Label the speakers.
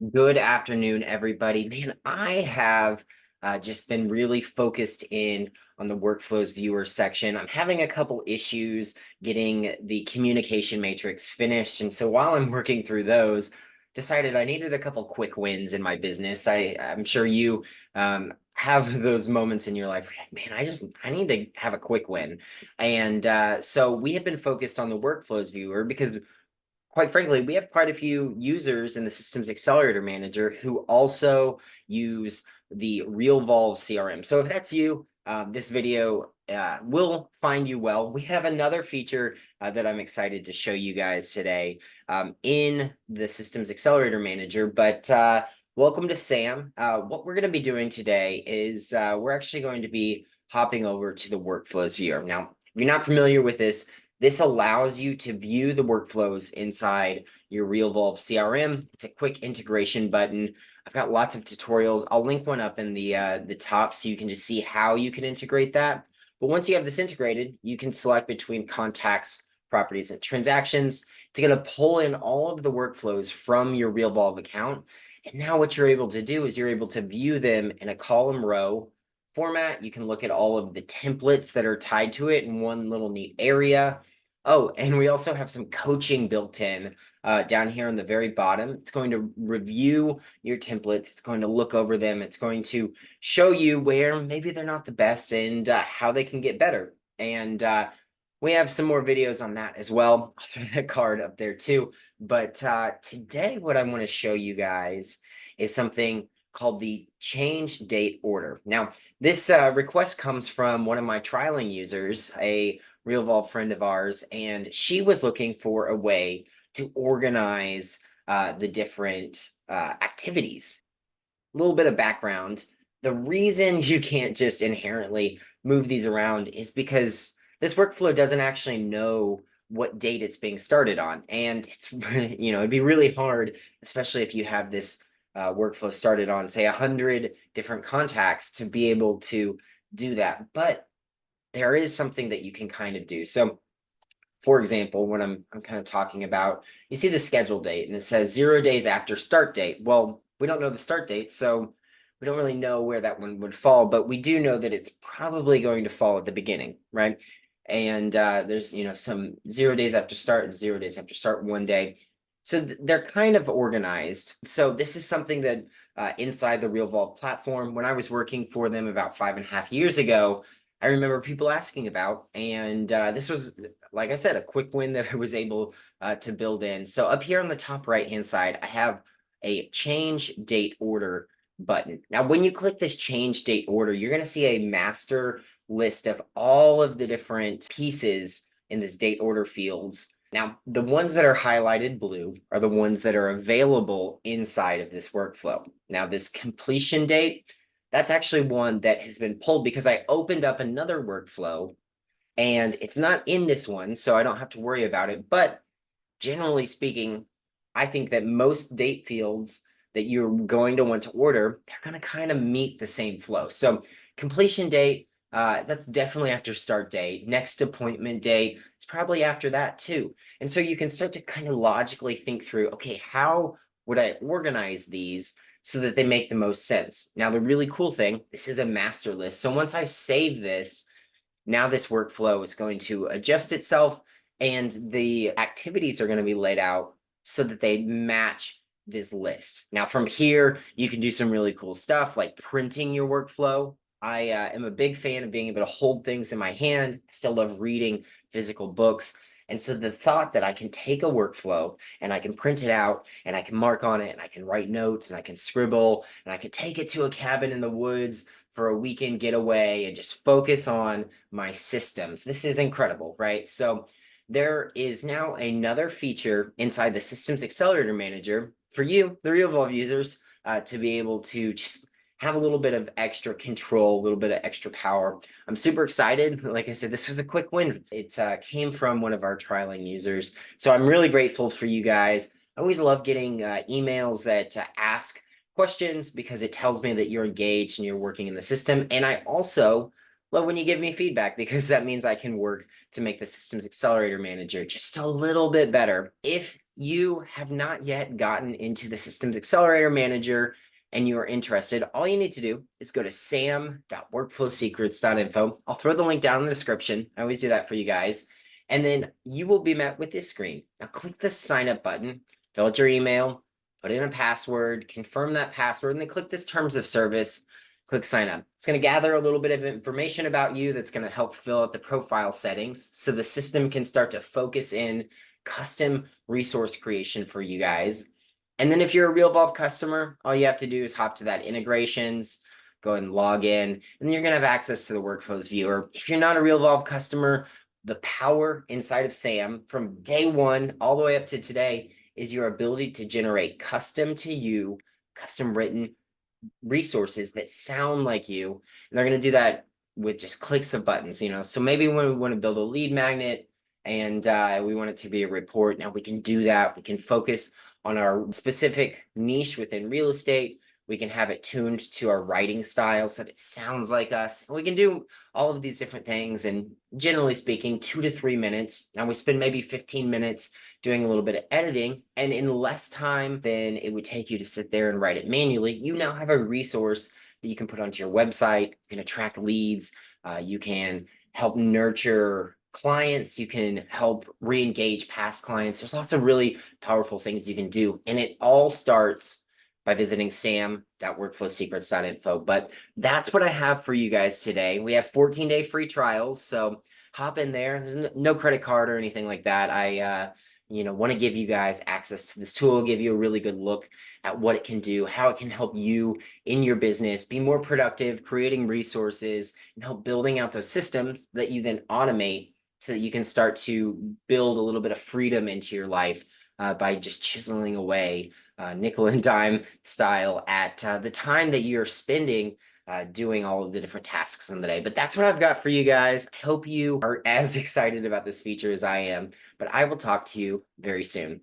Speaker 1: Good afternoon, everybody. Man, I have just been really focused in on the workflows viewer section. I'm having a couple issues getting the communication matrix finished. And so while I'm working through those, decided I needed a couple quick wins in my business. I'm sure you have those moments in your life where you're like, man, I need to have a quick win. And so we have been focused on the workflows viewer because quite frankly, we have quite a few users in the Systems Accelerator Manager who also use the Realvolve CRM. So if that's you, this video will find you well. We have another feature that I'm excited to show you guys today in the Systems Accelerator Manager, but welcome to Sam. What we're going to be doing today is we're actually going to be hopping over to the Workflows viewer. Now, if you're not familiar with this allows you to view the workflows inside your Realvolve CRM. It's a quick integration button. I've got lots of tutorials. I'll link one up in the top so you can just see how you can integrate that. But once you have this integrated, you can select between contacts, properties, and transactions. It's going to pull in all of the workflows from your Realvolve account. And now what you're able to do is you're able to view them in a column row format. You can look at all of the templates that are tied to it in one little neat area. Oh, and we also have some coaching built in down here on the very bottom. It's going to review your templates. It's going to look over them. It's going to show you where maybe they're not the best and how they can get better. And we have some more videos on that as well. I'll throw that card up there too. But today, what I want to show you guys is something called the change date order. Now, this request comes from one of my trialing users, a Realvolve friend of ours, and she was looking for a way to organize the different activities. A little bit of background. The reason you can't just inherently move these around is because this workflow doesn't actually know what date it's being started on. And it's, it'd be really hard, especially if you have this workflow started on, say, 100 different contacts to be able to do that. But there is something that you can kind of do. So, for example, when I'm kind of talking about, you see the schedule date and it says 0 days after start date. Well, we don't know the start date, so we don't really know where that one would fall, but we do know that it's probably going to fall at the beginning, right? And there's some 0 days after start and 0 days after start 1 day. So they're kind of organized. So this is something that inside the Realvolve platform, when I was working for them about 5.5 years ago, I remember people asking about, and this was, like I said, a quick win that I was able to build in. So up here on the top right-hand side, I have a change date order button. Now, when you click this change date order, you're going to see a master list of all of the different pieces in this date order fields. Now, the ones that are highlighted blue are the ones that are available inside of this workflow. Now, this completion date, that's actually one that has been pulled because I opened up another workflow and it's not in this one, so I don't have to worry about it. But generally speaking, I think that most date fields that you're going to want to order, they're going to kind of meet the same flow. So completion date, that's definitely after start date. Next appointment date, it's probably after that too. And so you can start to kind of logically think through, okay, how would I organize these so that they make the most sense? Now, the really cool thing, this is a master list. So once I save this, now this workflow is going to adjust itself and the activities are going to be laid out so that they match this list. Now, from here, you can do some really cool stuff like printing your workflow. I am a big fan of being able to hold things in my hand. I still love reading physical books. And so the thought that I can take a workflow and I can print it out and I can mark on it and I can write notes and I can scribble and I can take it to a cabin in the woods for a weekend getaway and just focus on my systems. This is incredible, right? So there is now another feature inside the Systems Accelerator Manager for you, the Realvolve users, to be able to just have a little bit of extra control, a little bit of extra power. I'm super excited. Like I said, this was a quick win. It came from one of our trialing users. So I'm really grateful for you guys. I always love getting emails that ask questions because it tells me that you're engaged and you're working in the system. And I also love when you give me feedback because that means I can work to make the Systems Accelerator Manager just a little bit better. If you have not yet gotten into the Systems Accelerator Manager and you are interested, all you need to do is go to sam.workflowsecrets.info. I'll throw the link down in the description. I always do that for you guys. And then you will be met with this screen. Now click the sign up button, fill out your email, put in a password, confirm that password, and then click this terms of service, click sign up. It's going to gather a little bit of information about you that's going to help fill out the profile settings so the system can start to focus in custom resource creation for you guys. And then if you're a Realvolve customer, all you have to do is hop to that integrations, go and log in, and then you're going to have access to the workflows viewer. If you're not a Realvolve customer, the power inside of SAM from day one all the way up to today is your ability to generate custom to you, custom written resources that sound like you. And they're going to do that with just clicks of buttons, So maybe when we want to build a lead magnet and we want it to be a report, now we can do that. We can focus on our specific niche within real estate. We can have it tuned to our writing style so that it sounds like us. And we can do all of these different things. And generally speaking, 2 to 3 minutes. And we spend maybe 15 minutes doing a little bit of editing. And in less time than it would take you to sit there and write it manually, you now have a resource that you can put onto your website. You can attract leads. You can help nurture clients. You can help re-engage past clients. There's lots of really powerful things you can do. And it all starts by visiting sam.workflowsecrets.info. But that's what I have for you guys today. We have 14-day free trials. So hop in there. There's no credit card or anything like that. I want to give you guys access to this tool, give you a really good look at what it can do, how it can help you in your business be more productive, creating resources, and help building out those systems that you then automate so that you can start to build a little bit of freedom into your life by just chiseling away nickel and dime style at the time that you're spending doing all of the different tasks in the day. But that's what I've got for you guys. I hope you are as excited about this feature as I am, but I will talk to you very soon.